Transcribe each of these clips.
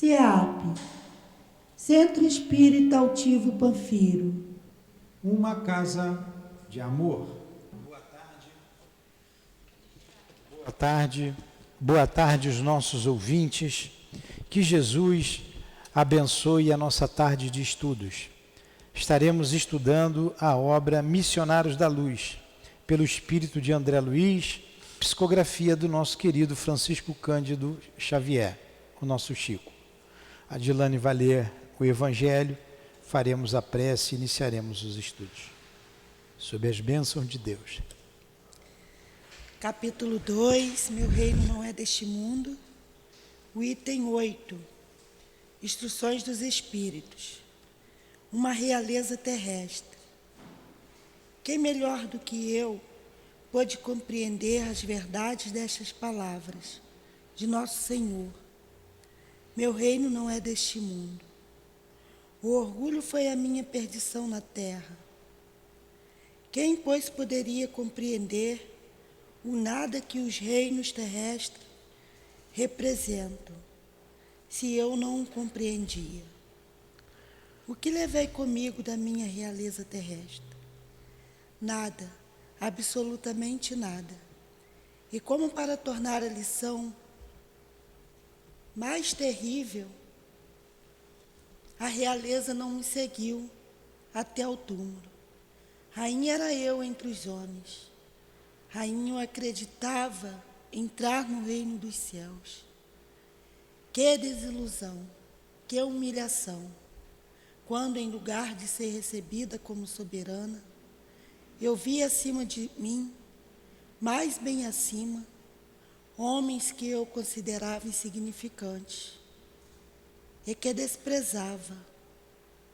CEAP, Centro Espírita Altivo Panfiro. Uma casa de amor. Boa tarde os nossos ouvintes. Que Jesus abençoe a nossa tarde de estudos. Estaremos estudando a obra Missionários da Luz, pelo espírito de André Luiz, psicografia do nosso querido Francisco Cândido Xavier, o nosso Chico. A Dilane vai ler o Evangelho, faremos a prece e iniciaremos os estudos. Sob as bênçãos de Deus. Capítulo 2, Meu reino não é deste mundo. O item 8, Instruções dos Espíritos. Uma realeza terrestre. Quem melhor do que eu pôde compreender as verdades destas palavras de Nosso Senhor? Meu reino não é deste mundo. O orgulho foi a minha perdição na terra. Quem, pois, poderia compreender o nada que os reinos terrestres representam, se eu não o compreendia? O que levei comigo da minha realeza terrestre? Nada, absolutamente nada. E como para tornar a lição mais terrível, a realeza não me seguiu até o túmulo. Rainha era eu entre os homens. Rainha eu acreditava entrar no reino dos céus. Que desilusão, que humilhação, quando em lugar de ser recebida como soberana, eu vi acima de mim, mais bem acima, homens que eu considerava insignificantes e que desprezava,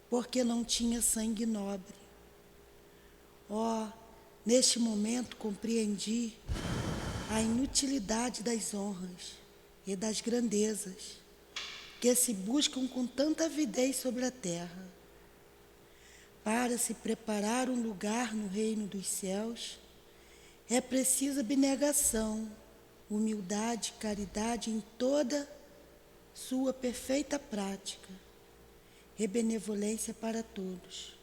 porque não tinha sangue nobre. Oh, neste momento compreendi a inutilidade das honras e das grandezas que se buscam com tanta avidez sobre a terra. Para se preparar um lugar no reino dos céus, é preciso abnegação, humildade, caridade em toda sua perfeita prática e benevolência para todos.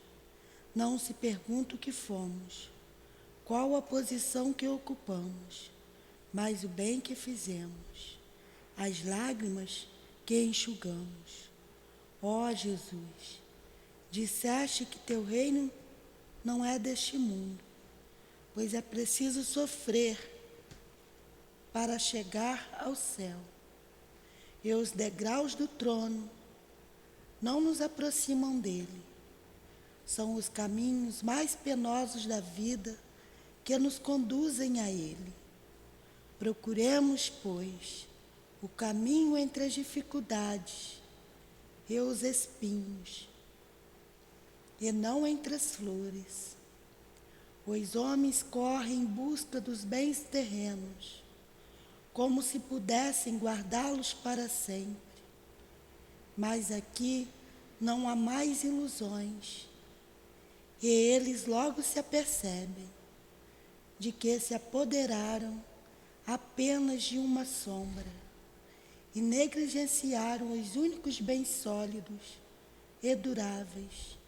Não se pergunta o que fomos, qual a posição que ocupamos, mas o bem que fizemos, as lágrimas que enxugamos. Ó Jesus, disseste que teu reino não é deste mundo, pois é preciso sofrer para chegar ao céu. E os degraus do trono não nos aproximam dele. São os caminhos mais penosos da vida que nos conduzem a ele. Procuremos, pois, o caminho entre as dificuldades e os espinhos, e não entre as flores. Os homens correm em busca dos bens terrenos, como se pudessem guardá-los para sempre. Mas aqui não há mais ilusões, e eles logo se apercebem de que se apoderaram apenas de uma sombra e negligenciaram os únicos bens sólidos e duráveis,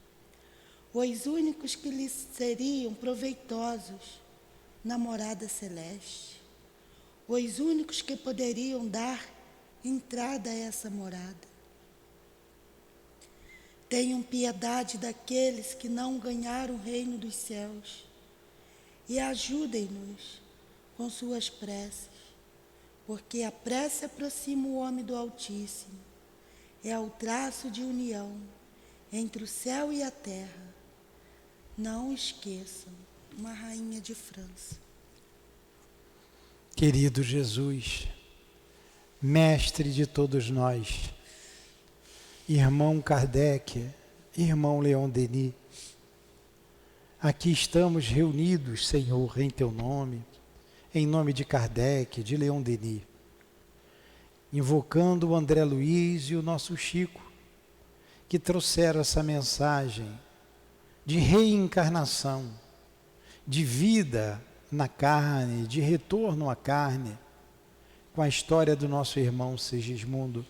os únicos que lhes seriam proveitosos na morada celeste, os únicos que poderiam dar entrada a essa morada. Tenham piedade daqueles que não ganharam o reino dos céus e ajudem-nos com suas preces, porque a prece aproxima o homem do Altíssimo, é o traço de união entre o céu e a terra. Não esqueçam, uma rainha de França. Querido Jesus, mestre de todos nós, irmão Kardec, irmão Leon Denis, aqui estamos reunidos, Senhor, em teu nome, em nome de Kardec, de Leon Denis, invocando o André Luiz e o nosso Chico, que trouxeram essa mensagem de reencarnação, de vida na carne, de retorno à carne, com a história do nosso irmão Segismundo,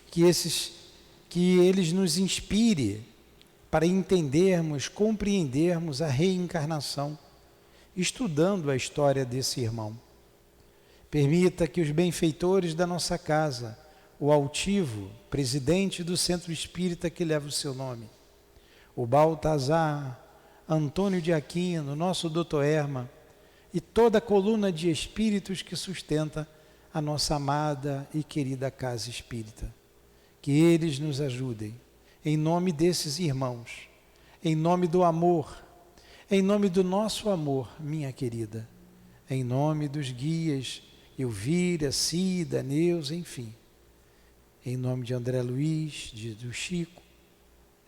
que eles nos inspire para entendermos, compreendermos a reencarnação, estudando a história desse irmão. Permita que os benfeitores da nossa casa, o altivo, presidente do centro espírita que leva o seu nome, o Baltazar, Antônio de Aquino, nosso doutor Erma, e toda a coluna de espíritos que sustenta a nossa amada e querida casa espírita. Que eles nos ajudem, em nome desses irmãos, em nome do amor, em nome do nosso amor, minha querida, em nome dos guias, Elvira, Cida, Neuza, enfim, em nome de André Luiz, do Chico,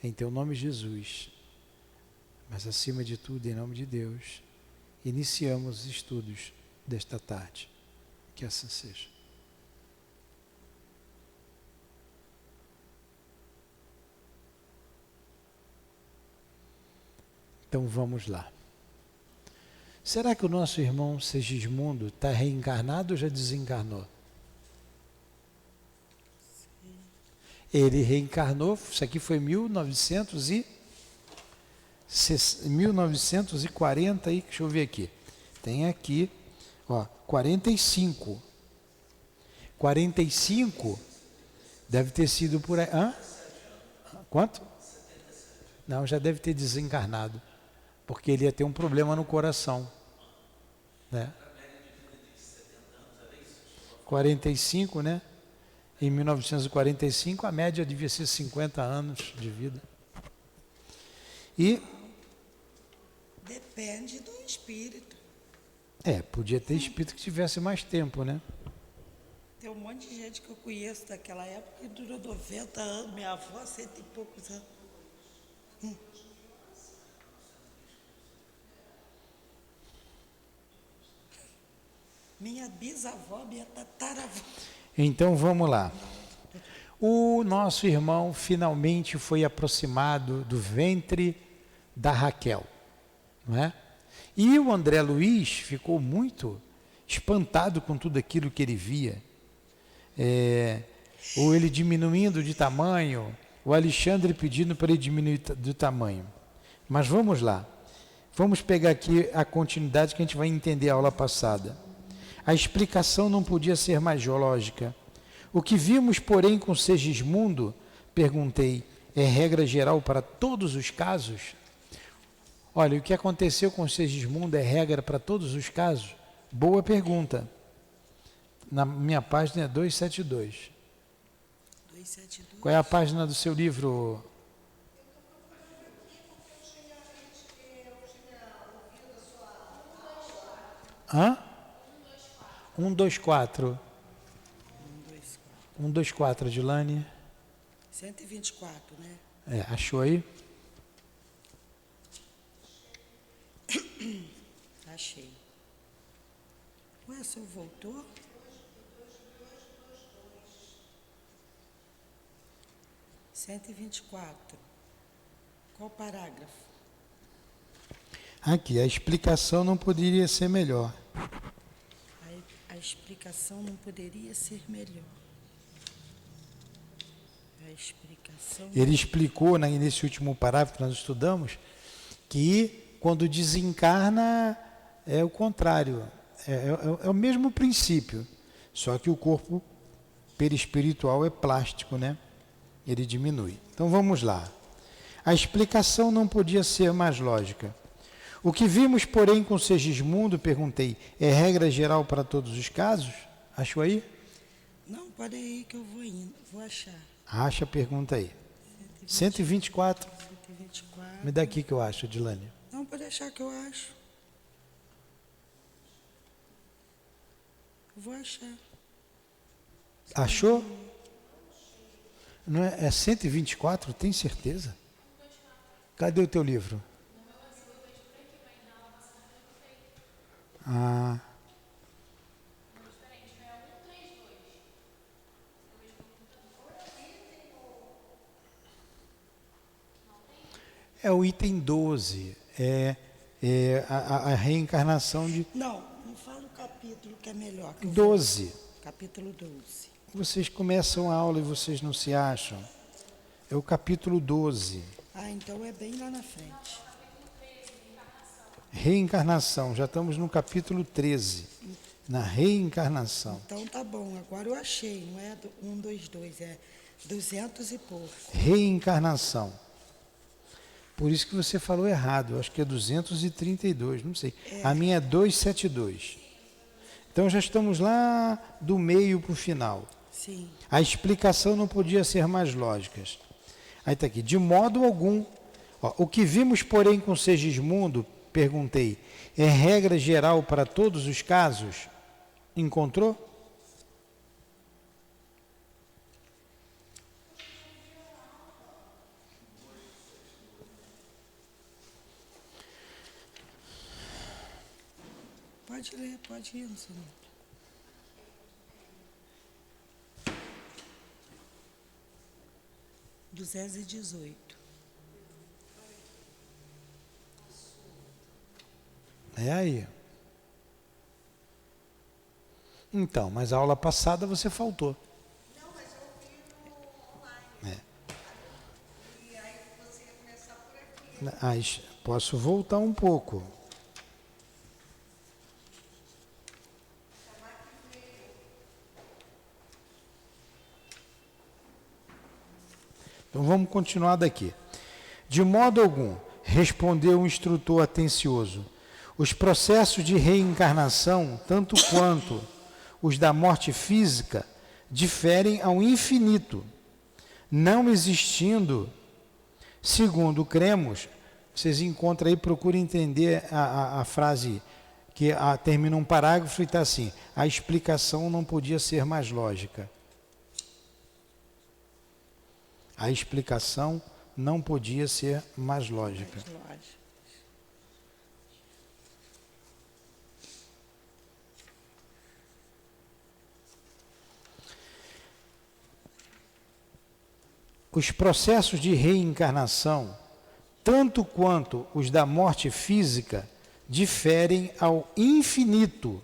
em teu nome, Jesus, mas acima de tudo, em nome de Deus, iniciamos os estudos desta tarde. Que assim seja. Então vamos lá. Será que o nosso irmão Segismundo está reencarnado ou já desencarnou? Sim. Ele reencarnou, isso aqui foi 1940, aí, deixa eu ver aqui. Tem aqui, ó, 45. 45 deve ter sido por aí. Hã? Quanto? Não, já deve ter desencarnado, porque ele ia ter um problema no coração, né? 45, né? Em 1945 a média devia ser 50 anos de vida. E depende do espírito. Podia ter espírito que tivesse mais tempo, né? Tem um monte de gente que eu conheço daquela época que durou 90 anos, minha avó, 100 e poucos anos. Minha bisavó, minha tataravó. Então vamos lá. O nosso irmão finalmente foi aproximado do ventre da Raquel, não é? E o André Luiz ficou muito espantado com tudo aquilo que ele via. Ou ele diminuindo de tamanho, o Alexandre pedindo para ele diminuir do tamanho. Mas vamos lá. Vamos pegar aqui a continuidade que a gente vai entender a aula passada. A explicação não podia ser mais lógica. O que vimos, porém, com Segismundo, perguntei, é regra geral para todos os casos? Olha, o que aconteceu com Segismundo é regra para todos os casos? Boa pergunta. Na minha página é 272. 272. Qual é a página do seu livro? Hã? 124. 124, Dilane. 124, né? Achou aí? Achei. Ué, o senhor voltou? Cento e 124. Qual parágrafo? Aqui, a explicação não poderia ser melhor. A explicação não poderia ser melhor. A explicação... Ele explicou nesse último parágrafo que nós estudamos que quando desencarna é o contrário, é o mesmo princípio, só que o corpo perispiritual é plástico, né? Ele diminui. Então vamos lá. A explicação não podia ser mais lógica. O que vimos, porém, com Segismundo, perguntei, é regra geral para todos os casos? Achou aí? Não, pode ir que eu vou indo, vou achar. Acha, pergunta aí. 124. 124. Me dá aqui que eu acho, Dilane. Não, pode achar que eu acho. Eu vou achar. Achou? Não é 124, tem certeza? Cadê o teu livro? Ah. É o item 12, a reencarnação de... Não fala o capítulo que é melhor. Que 12. capítulo 12. Vocês começam a aula e vocês não se acham. É o capítulo 12. Ah, então é bem lá na frente. Reencarnação. Já estamos no capítulo 13. Na reencarnação. Então tá bom, agora eu achei. Não é 122, é 200 e pouco. Reencarnação. Por isso que você falou errado. Eu acho que é 232, não sei. A minha é 272. Então já estamos lá do meio para o final. Sim. A explicação não podia ser mais lógica. Aí está aqui. De modo algum. Ó, o que vimos, porém, com Segismundo, perguntei, é regra geral para todos os casos? Encontrou? Pode ler, pode ir, senhor. $218. É aí. Então, mas a aula passada você faltou. Não, mas eu vi no online. É. E aí você ia começar por aqui. Posso voltar um pouco. Então vamos continuar daqui. De modo algum, respondeu o instrutor atencioso, os processos de reencarnação, tanto quanto os da morte física, diferem ao infinito, não existindo, segundo cremos, vocês encontram aí, procurem entender a frase que termina um parágrafo e está assim, a explicação não podia ser mais lógica. A explicação não podia ser mais lógica. Lógico. Os processos de reencarnação, tanto quanto os da morte física, diferem ao infinito.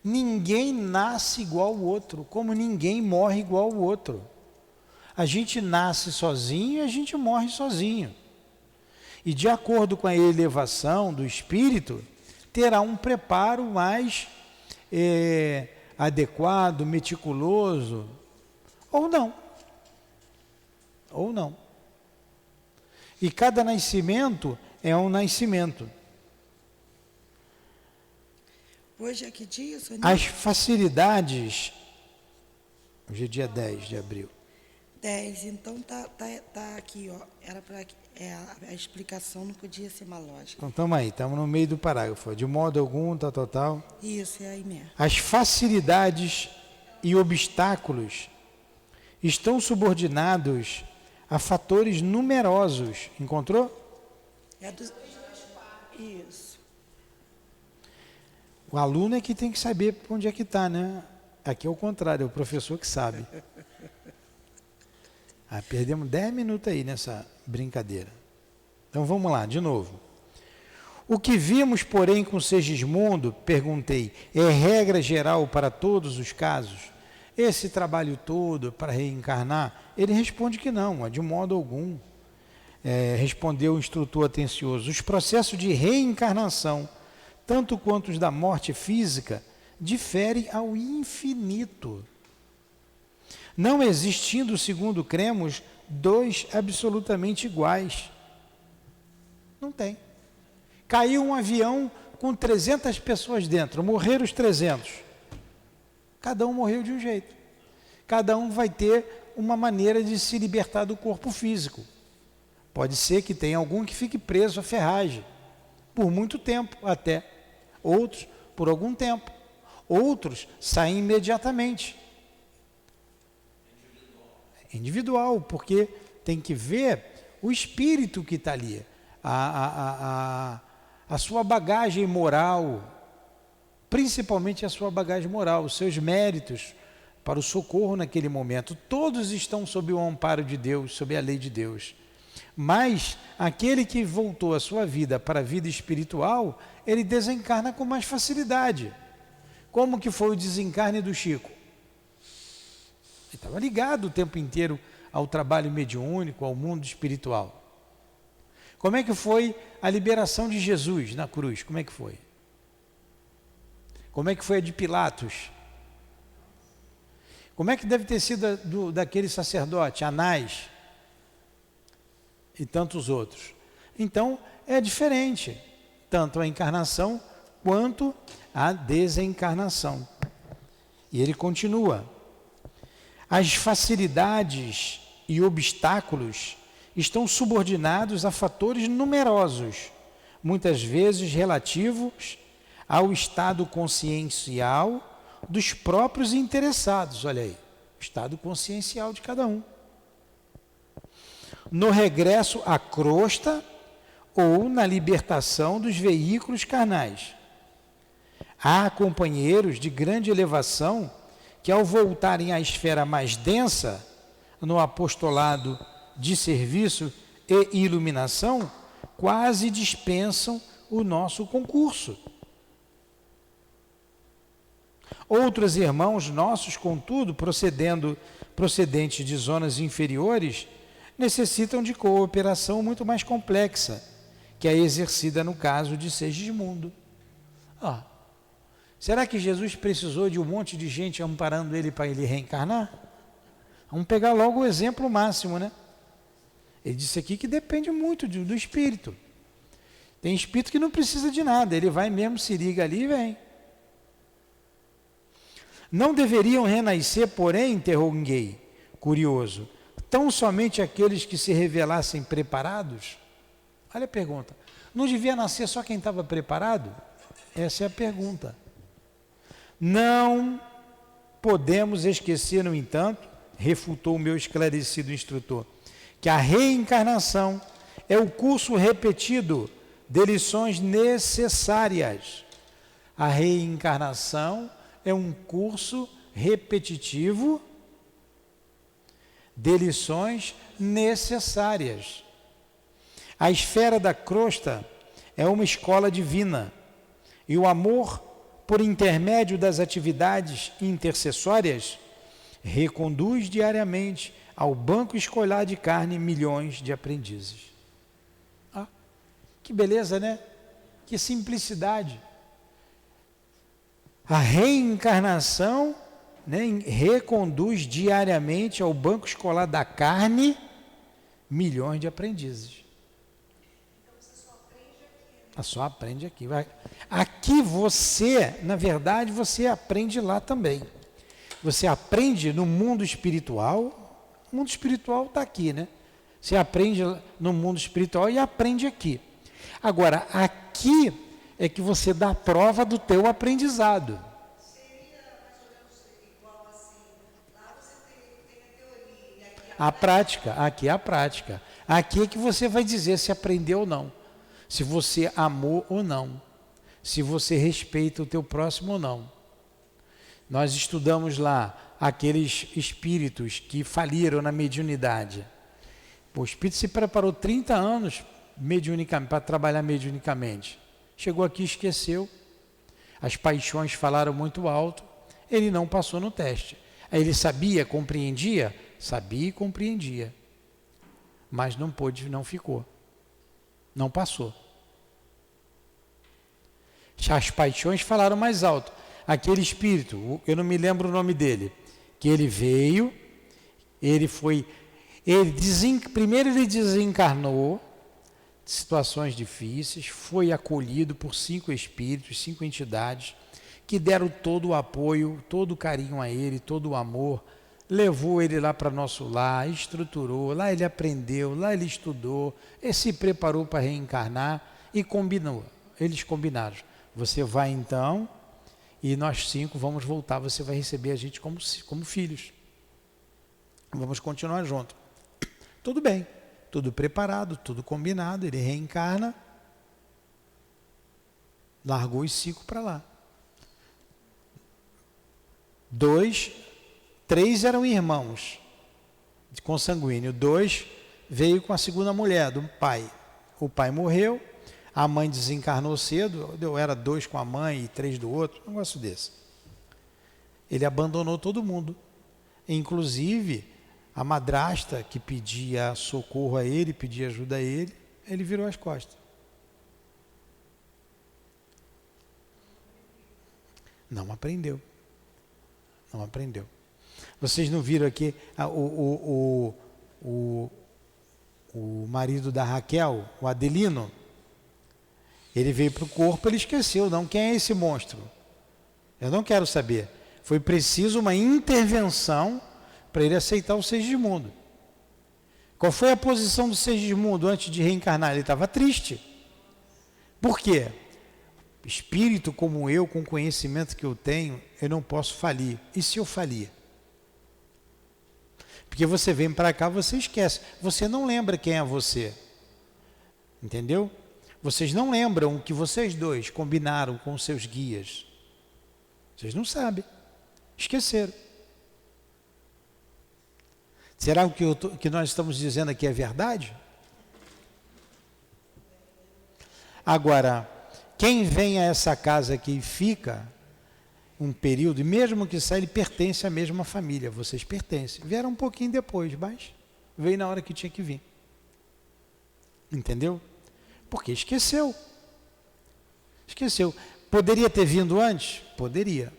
Ninguém nasce igual ao outro, como ninguém morre igual ao outro. A gente nasce sozinho e a gente morre sozinho. E de acordo com a elevação do espírito, terá um preparo mais adequado, meticuloso, ou não. Ou não. E cada nascimento é um nascimento. Hoje é que dia, senhor? As facilidades, hoje é dia 10 de abril. 10, então tá aqui, ó. Era para a explicação não podia ser mais lógica. Então estamos aí, estamos no meio do parágrafo. De modo algum, tal. Isso, é aí mesmo. As facilidades e obstáculos estão subordinados a fatores numerosos. Encontrou? É do... Isso. O aluno é que tem que saber onde é que está, né? Aqui é o contrário, é o professor que sabe. Perdemos 10 minutos aí nessa brincadeira. Então vamos lá, de novo. O que vimos, porém, com Segismundo, perguntei, é regra geral para todos os casos? Esse trabalho todo para reencarnar? Ele responde que não, de modo algum. Respondeu o instrutor atencioso. Os processos de reencarnação, tanto quanto os da morte física, diferem ao infinito. Não existindo, segundo cremos, dois absolutamente iguais. Não tem. Caiu um avião com 300 pessoas dentro, morreram os 300. Cada um morreu de um jeito. Cada um vai ter uma maneira de se libertar do corpo físico. Pode ser que tenha algum que fique preso à ferragem, por muito tempo até. Outros, por algum tempo. Outros saem imediatamente. Individual, porque tem que ver o espírito que está ali, a sua bagagem moral, principalmente a sua bagagem moral, os seus méritos para o socorro naquele momento. Todos estão sob o amparo de Deus, sob a lei de Deus. Mas aquele que voltou a sua vida para a vida espiritual, ele desencarna com mais facilidade. Como que foi o desencarne do Chico? Ele estava ligado o tempo inteiro ao trabalho mediúnico, ao mundo espiritual. Como é que foi a liberação de Jesus na cruz? Como é que foi? Como é que foi a de Pilatos? Como é que deve ter sido daquele sacerdote, Anás e tantos outros? Então, é diferente, tanto a encarnação quanto a desencarnação. E ele continua. As facilidades e obstáculos estão subordinados a fatores numerosos, muitas vezes relativos ao estado consciencial dos próprios interessados. Olha aí, o estado consciencial de cada um. No regresso à crosta ou na libertação dos veículos carnais. Há companheiros de grande elevação que, ao voltarem à esfera mais densa, no apostolado de serviço e iluminação, quase dispensam o nosso concurso. Outros irmãos nossos, contudo, procedentes de zonas inferiores, necessitam de cooperação muito mais complexa, que é exercida no caso de Segismundo. Será que Jesus precisou de um monte de gente amparando ele para ele reencarnar? Vamos pegar logo o exemplo máximo, né? Ele disse aqui que depende muito do espírito. Tem espírito que não precisa de nada, ele vai mesmo, se liga ali e vem. Não deveriam renascer, porém, interroguei, curioso, tão somente aqueles que se revelassem preparados? Olha a pergunta. Não devia nascer só quem estava preparado? Essa é a pergunta. Não podemos esquecer, no entanto, refutou o meu esclarecido instrutor, que a reencarnação é o curso repetido de lições necessárias. A reencarnação é um curso repetitivo de lições necessárias. A esfera da crosta é uma escola divina e o amor, por intermédio das atividades intercessórias, reconduz diariamente ao banco escolar de carne milhões de aprendizes. Que beleza, né? Que simplicidade. A reencarnação, né, reconduz diariamente ao banco escolar da carne milhões de aprendizes. Então você só aprende aqui, né? Só aprende aqui. Aqui você, na verdade, você aprende lá também. Você aprende no mundo espiritual. O mundo espiritual está aqui, né? Você aprende no mundo espiritual e aprende aqui. Agora, aqui é que você dá prova do teu aprendizado. Seria mais ou menos igual assim. Lá você tem a teoria, e aqui A prática, aqui é a prática. Aqui é que você vai dizer se aprendeu ou não. Se você amou ou não. Se você respeita o teu próximo ou não. Nós estudamos lá aqueles espíritos que faliram na mediunidade. O espírito se preparou 30 anos para trabalhar mediunicamente. Chegou aqui e esqueceu. As paixões falaram muito alto. Ele não passou no teste. Aí ele sabia, compreendia? Sabia e compreendia. Mas não pôde, não ficou. Não passou. As paixões falaram mais alto. Aquele espírito, eu não me lembro o nome dele, que ele veio, primeiro ele desencarnou, situações difíceis, foi acolhido por 5 espíritos, 5 entidades, que deram todo o apoio, todo o carinho a ele, todo o amor, levou ele lá para nosso lar, estruturou, lá ele aprendeu, lá ele estudou, ele se preparou para reencarnar e combinou. Eles combinaram. Você vai então, e nós 5 vamos voltar, você vai receber a gente como filhos. Vamos continuar junto. Tudo bem, tudo preparado, tudo combinado, ele reencarna, largou os 5 para lá. 3 eram irmãos, consanguíneo. 2 veio com a segunda mulher do pai. O pai morreu, a mãe desencarnou cedo, era 2 com a mãe e 3 do outro, um negócio desse. Ele abandonou todo mundo. Inclusive, a madrasta que pedia socorro a ele, pedia ajuda a ele virou as costas. Não aprendeu. Não aprendeu. Vocês não viram aqui o marido da Raquel, o Adelino? Ele veio para o corpo, ele esqueceu, não, quem é esse monstro? Eu não quero saber. Foi preciso uma intervenção para ele aceitar o Segismundo. Qual foi a posição do Segismundo antes de reencarnar? Ele estava triste. Por quê? Espírito como eu, com o conhecimento que eu tenho, eu não posso falir. E se eu falir? Porque você vem para cá, você esquece. Você não lembra quem é você. Entendeu? Vocês não lembram o que vocês dois combinaram com os seus guias. Vocês não sabem. Esqueceram. Será que o que nós estamos dizendo aqui é verdade? Agora, quem vem a essa casa aqui e fica um período, e mesmo que saia, ele pertence à mesma família. Vocês pertencem. Vieram um pouquinho depois, mas veio na hora que tinha que vir. Entendeu? Porque esqueceu. Esqueceu. Poderia ter vindo antes? Poderia.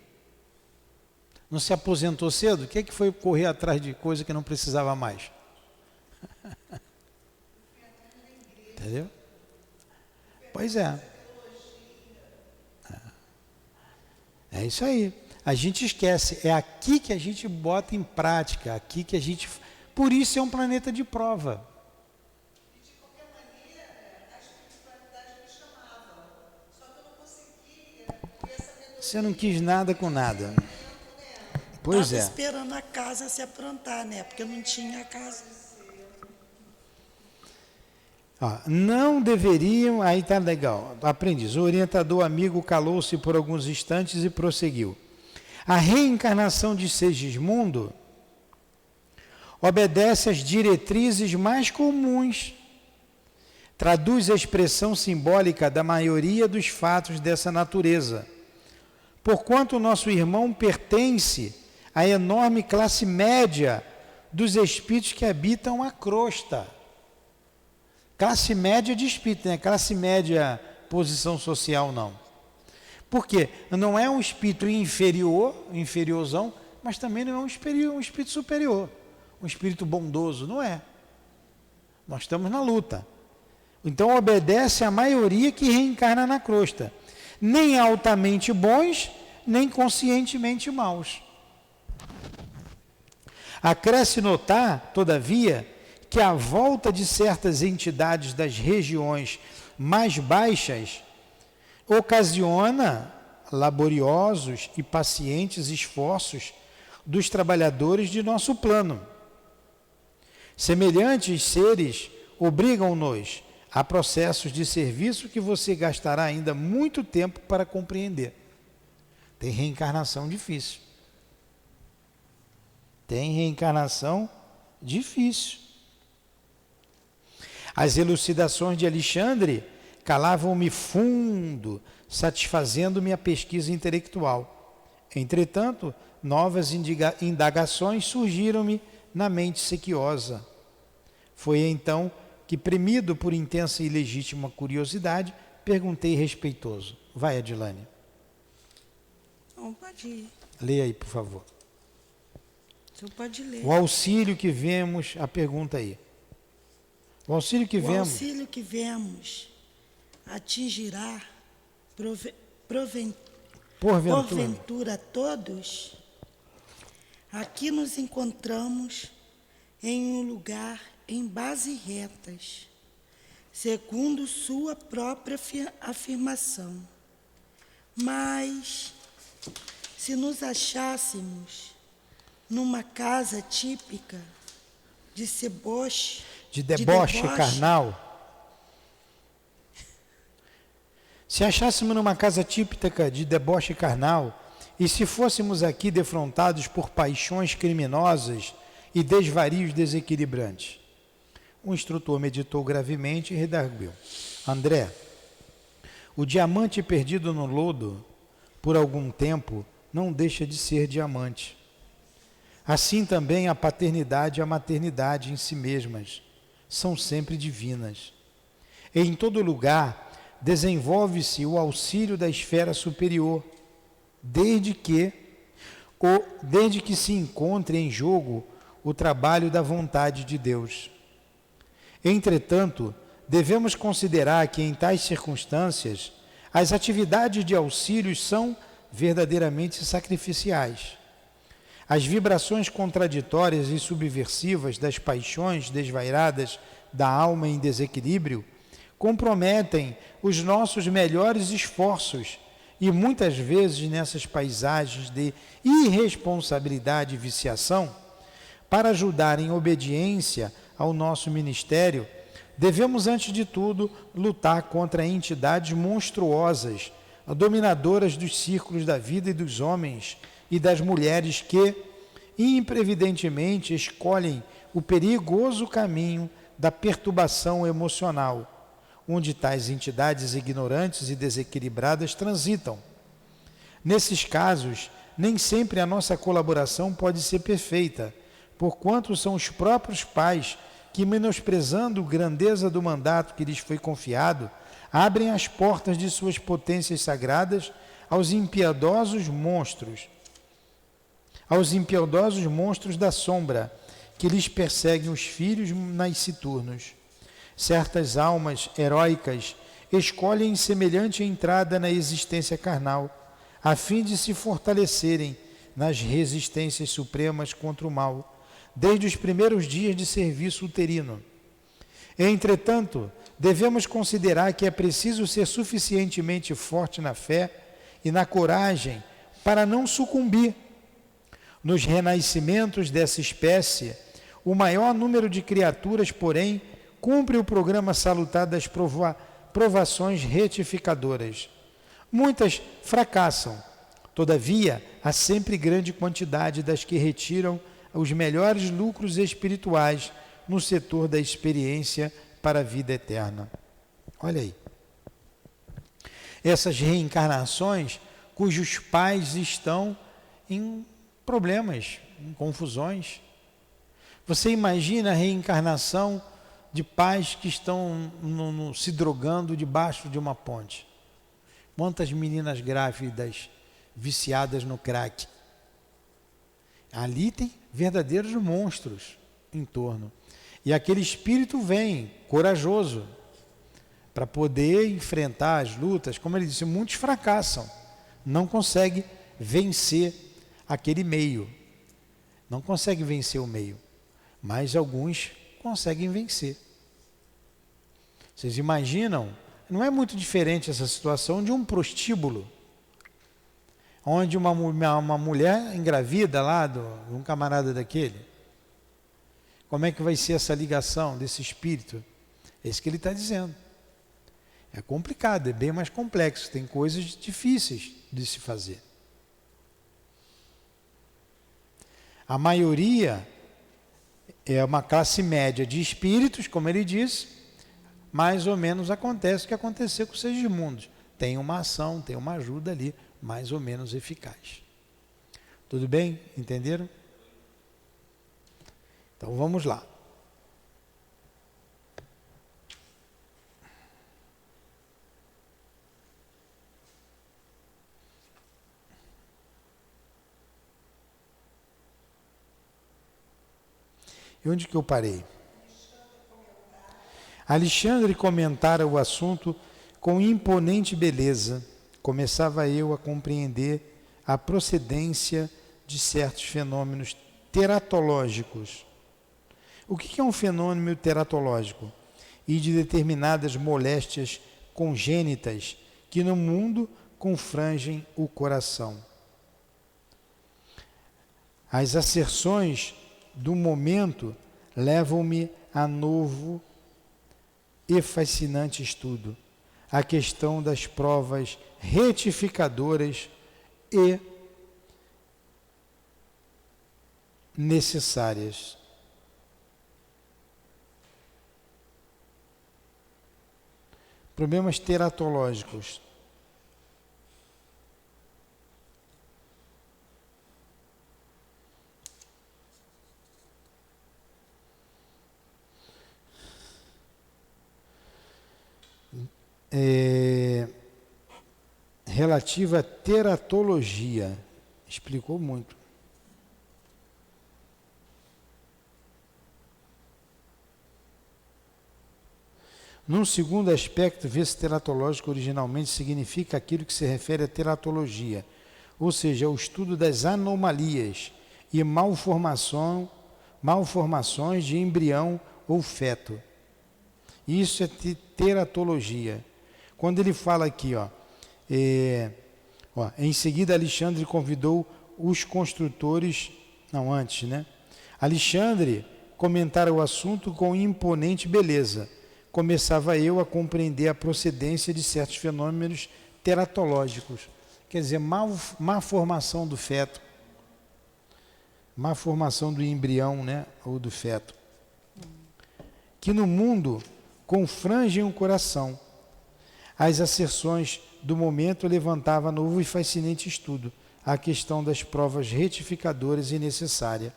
Não se aposentou cedo? O que é que foi correr atrás de coisa que não precisava mais? Entendeu? Pois é. É isso aí. A gente esquece. É aqui que a gente bota em prática. Aqui que a gente... Por isso é um planeta de prova. E de qualquer maneira, a espiritualidade me chamava. Só que eu não conseguia ter essa sabedoria. Você não quis nada com nada. Pois Estava é. esperando a casa se aprontar, né? Porque não tinha casa. Ó, não deveriam... Aí tá legal. Aprendiz. O orientador amigo calou-se por alguns instantes e prosseguiu. A reencarnação de Segismundo obedece às diretrizes mais comuns. Traduz a expressão simbólica da maioria dos fatos dessa natureza. Porquanto o nosso irmão pertence à enorme classe média dos espíritos que habitam a crosta. Classe média de espírito, né? Classe média posição social, não. Por quê? Não é um espírito inferiorzão, mas também não é um espírito superior, um espírito bondoso, não é. Nós estamos na luta. Então obedece à maioria que reencarna na crosta. Nem altamente bons, nem conscientemente maus. Acresce notar, todavia, que a volta de certas entidades das regiões mais baixas ocasiona laboriosos e pacientes esforços dos trabalhadores de nosso plano. Semelhantes seres obrigam-nos a processos de serviço que você gastará ainda muito tempo para compreender. Tem reencarnação difícil. Tem reencarnação difícil. As elucidações de Alexandre calavam-me fundo, satisfazendo minha pesquisa intelectual. Entretanto, novas indagações surgiram-me na mente sequiosa. Foi então que, premido por intensa e legítima curiosidade, perguntei respeitoso. Vai, Adilane. Não, pode ir. Leia aí, por favor. O senhor pode ler. O auxílio que vemos, a pergunta aí. O auxílio que O vemos... auxílio que vemos atingirá porventura todos. Aqui nos encontramos em um lugar em bases retas, segundo sua própria afirmação. Mas, se nos achássemos numa casa típica de deboche carnal. Se achássemos numa casa típica de deboche carnal, e se fôssemos aqui defrontados por paixões criminosas e desvarios desequilibrantes. O instrutor meditou gravemente e redarguiu. André, o diamante perdido no lodo, por algum tempo, não deixa de ser diamante. Assim também a paternidade e a maternidade em si mesmas são sempre divinas. E em todo lugar desenvolve-se o auxílio da esfera superior, desde que se encontre em jogo o trabalho da vontade de Deus. Entretanto, devemos considerar que em tais circunstâncias as atividades de auxílio são verdadeiramente sacrificiais. As vibrações contraditórias e subversivas das paixões desvairadas da alma em desequilíbrio comprometem os nossos melhores esforços e muitas vezes nessas paisagens de irresponsabilidade e viciação, para ajudar em obediência ao nosso ministério, devemos antes de tudo lutar contra entidades monstruosas, dominadoras dos círculos da vida e dos homens e das mulheres que, imprevidentemente, escolhem o perigoso caminho da perturbação emocional, onde tais entidades ignorantes e desequilibradas transitam. Nesses casos, nem sempre a nossa colaboração pode ser perfeita, porquanto são os próprios pais que, menosprezando a grandeza do mandato que lhes foi confiado, abrem as portas de suas potências sagradas aos impiedosos monstros da sombra, que lhes perseguem os filhos nasciturnos. Certas almas heróicas escolhem semelhante entrada na existência carnal, a fim de se fortalecerem nas resistências supremas contra o mal, desde os primeiros dias de serviço uterino. Entretanto, devemos considerar que é preciso ser suficientemente forte na fé e na coragem para não sucumbir. Nos renascimentos dessa espécie, o maior número de criaturas, porém, cumpre o programa salutar das provações retificadoras. Muitas fracassam, todavia, há sempre grande quantidade das que retiram os melhores lucros espirituais no setor da experiência para a vida eterna. Olha aí. Essas reencarnações cujos pais estão em problemas, em confusões. Você imagina a reencarnação de pais que estão se drogando debaixo de uma ponte. Quantas meninas grávidas viciadas no crack? Ali tem verdadeiros monstros em torno. E aquele espírito vem, corajoso, para poder enfrentar as lutas. Como ele disse, muitos fracassam, não conseguem vencer aquele meio. Não conseguem vencer o meio, mas alguns conseguem vencer. Vocês imaginam? Não é muito diferente essa situação de um prostíbulo, onde uma mulher engravida lá de um camarada daquele. Como é que vai ser essa ligação desse espírito? É isso que ele está dizendo. É complicado, é bem mais complexo, tem coisas difíceis de se fazer. A maioria é uma classe média de espíritos, como ele disse, mais ou menos acontece o que aconteceu com os Segismundos. Tem uma ação, tem uma ajuda ali, mais ou menos eficaz. Tudo bem? Entenderam? Então vamos lá. E onde que eu parei? Alexandre comentara o assunto com imponente beleza. Começava eu a compreender a procedência de certos fenômenos teratológicos. O que é um fenômeno teratológico? E de determinadas moléstias congênitas que no mundo confrangem o coração. As asserções do momento levam-me a novo e fascinante estudo, a questão das provas retificadoras e necessárias. Problemas teratológicos. relativa à teratologia. Explicou muito. Num segundo aspecto, vê-se teratológico originalmente significa aquilo que se refere à teratologia, ou seja, o estudo das anomalias e malformações de embrião ou feto. Isso é teratologia. Quando ele fala aqui, em seguida Alexandre convidou os construtores, Alexandre comentara o assunto com imponente beleza. Começava eu a compreender a procedência de certos fenômenos teratológicos. Quer dizer, má formação do feto, má formação do embrião, ou do feto, que no mundo confrangem o coração. As asserções do momento levantavam novo e fascinante estudo, a questão das provas retificadoras e necessária.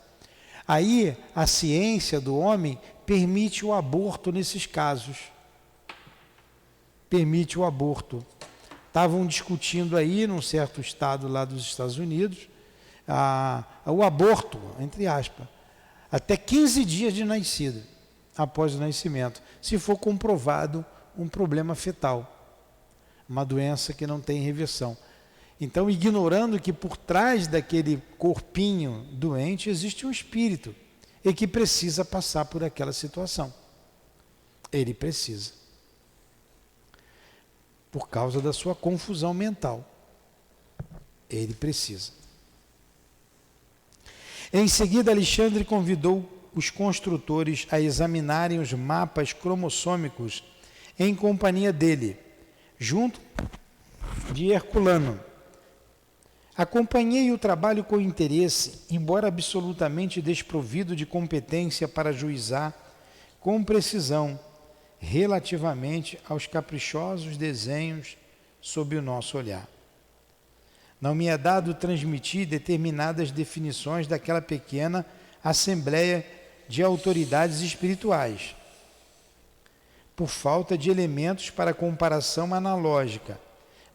Aí a ciência do homem permite o aborto nesses casos. Permite o aborto. Estavam discutindo aí, num certo estado lá dos Estados Unidos, o aborto, entre aspas, até 15 dias de nascido, após o nascimento, se for comprovado um problema fetal, uma doença que não tem reversão. Então, ignorando que por trás daquele corpinho doente existe um espírito e que precisa passar por aquela situação. Ele precisa. Por causa da sua confusão mental. Ele precisa. Em seguida, Alexandre convidou os construtores a examinarem os mapas cromossômicos em companhia dele, junto de Herculano. Acompanhei o trabalho com interesse, embora absolutamente desprovido de competência para juizar com precisão relativamente aos caprichosos desenhos sob o nosso olhar. Não me é dado transmitir determinadas definições daquela pequena assembleia de autoridades espirituais, por falta de elementos para comparação analógica,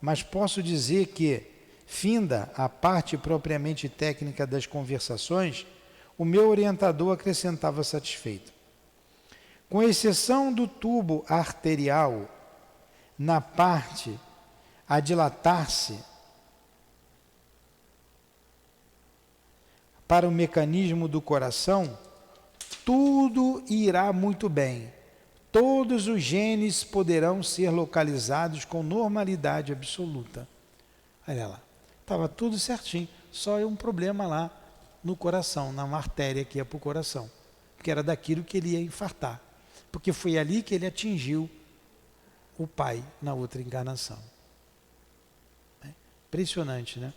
mas posso dizer que, finda a parte propriamente técnica das conversações, o meu orientador acrescentava satisfeito. Com exceção do tubo arterial, na parte a dilatar-se para o mecanismo do coração, tudo irá muito bem. Todos os genes poderão ser localizados com normalidade absoluta. Olha lá. Estava tudo certinho, só um problema lá no coração, na artéria que ia para o coração, que era daquilo que ele ia infartar, porque foi ali que ele atingiu o pai na outra encarnação. Impressionante, né?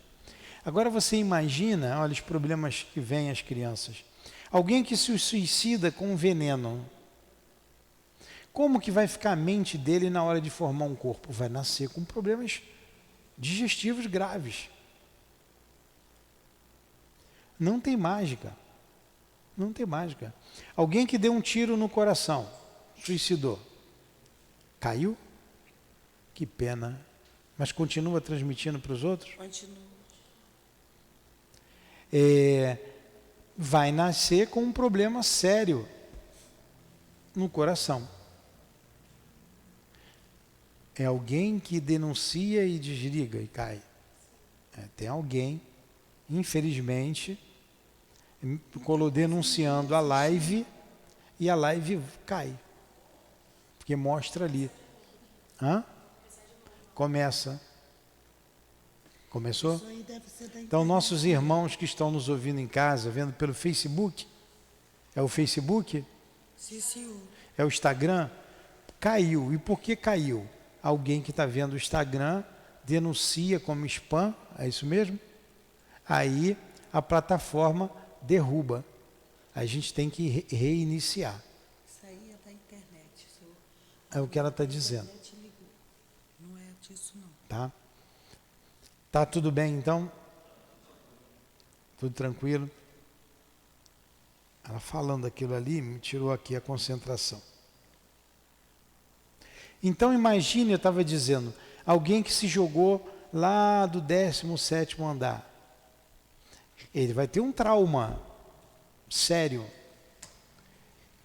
Agora você imagina, olha os problemas que vêm às crianças. Alguém que se suicida com um veneno. Como que vai ficar a mente dele na hora de formar um corpo? Vai nascer com problemas digestivos graves. Não tem mágica. Não tem mágica. Alguém que deu um tiro no coração, suicidou. Caiu? Que pena. Mas continua transmitindo para os outros? Continua. Vai nascer com um problema sério no coração. É alguém que denuncia e desliga e cai. Tem alguém, infelizmente, denunciando a live e a live cai. Porque mostra ali. Começou? Isso aí deve ser da Então, internet. nossos irmãos que estão nos ouvindo em casa, vendo pelo Facebook, é o Facebook? Sim, senhor. É o Instagram? Caiu. E por que caiu? Alguém que está vendo o Instagram denuncia como spam, é isso mesmo? Aí a plataforma derruba. A gente tem que reiniciar. Isso aí é da internet, senhor. É o que ela está dizendo. A internet ligou. Não é disso, não. Tá? Tá tudo bem então? Tudo tranquilo? Ela falando aquilo ali me tirou aqui a concentração. Então imagine, eu estava dizendo, alguém que se jogou lá do 17º andar. Ele vai ter um trauma sério.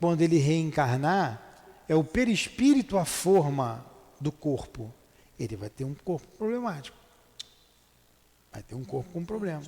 Quando ele reencarnar, é o perispírito a forma do corpo. Ele vai ter um corpo problemático. Vai ter um corpo com problema.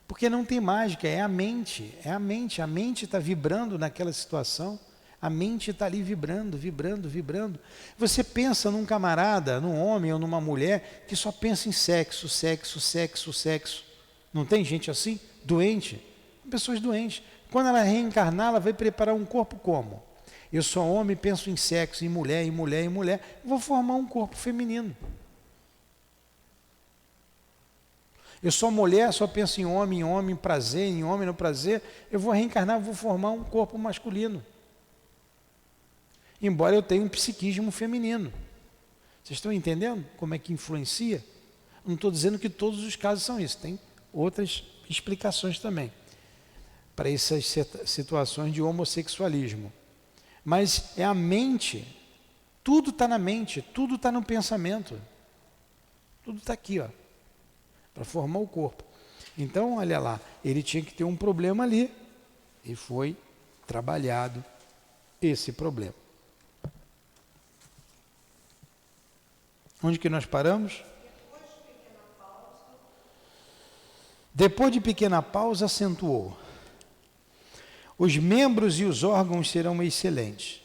Porque não tem mágica, é a mente. É a mente. A mente está vibrando naquela situação. A mente está ali vibrando, vibrando, vibrando. Você pensa num camarada, num homem ou numa mulher que só pensa em sexo, sexo, sexo, sexo. Não tem gente assim? Doente. Pessoas doentes. Quando ela reencarnar, ela vai preparar um corpo como? Eu sou homem, penso em sexo, em mulher, em mulher, em mulher. Vou formar um corpo feminino. Eu sou mulher, só penso em homem, prazer, em homem no prazer. Eu vou reencarnar, vou formar um corpo masculino. Embora eu tenha um psiquismo feminino. Vocês estão entendendo como é que influencia? Não estou dizendo que todos os casos são isso. Tem outras explicações também para essas situações de homossexualismo. Mas é a mente. Tudo está na mente, tudo está no pensamento. Tudo está aqui, ó, para formar o corpo. Então, olha lá, ele tinha que ter um problema ali e foi trabalhado esse problema. Onde que nós paramos? Depois de pequena pausa, acentuou: os membros e os órgãos serão excelentes.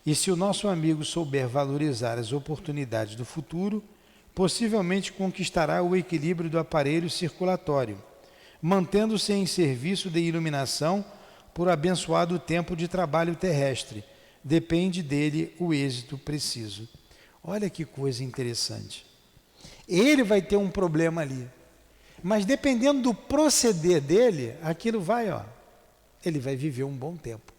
E se o nosso amigo souber valorizar as oportunidades do futuro, possivelmente conquistará o equilíbrio do aparelho circulatório, mantendo-se em serviço de iluminação por abençoado tempo de trabalho terrestre. Depende dele o êxito preciso. Olha que coisa interessante. Ele vai ter um problema ali, mas dependendo do proceder dele, aquilo vai, ó, ele vai viver um bom tempo.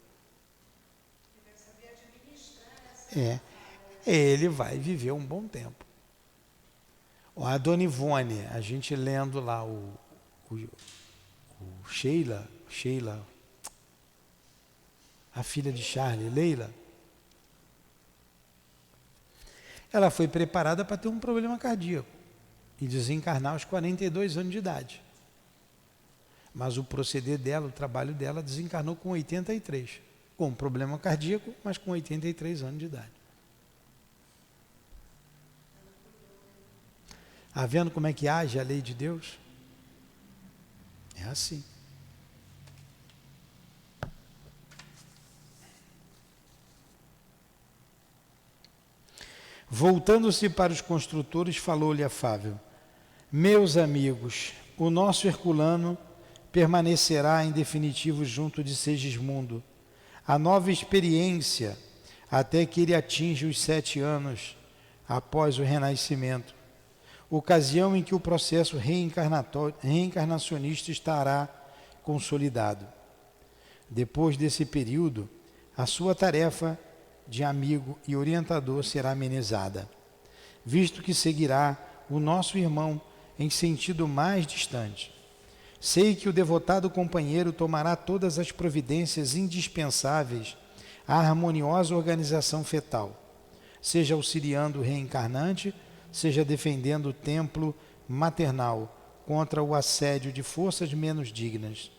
Ele vai viver um bom tempo. A Dona Ivone, a gente lendo lá o Sheila, a filha de Charlie, Leila, ela foi preparada para ter um problema cardíaco e desencarnar aos 42 anos de idade. Mas o proceder dela, o trabalho dela, desencarnou com 83, com um problema cardíaco, mas com 83 anos de idade. Está vendo como é que age a lei de Deus? É assim. Voltando-se para os construtores, falou-lhe afável: meus amigos, o nosso Herculano permanecerá em definitivo junto de Segismundo, a nova experiência, até que ele atinja os 7 anos após o renascimento, ocasião em que o processo reencarnacionista estará consolidado. Depois desse período, a sua tarefa de amigo e orientador será amenizada, visto que seguirá o nosso irmão em sentido mais distante. Sei que o devotado companheiro tomará todas as providências indispensáveis à harmoniosa organização fetal, seja auxiliando o reencarnante, seja defendendo o templo maternal contra o assédio de forças menos dignas.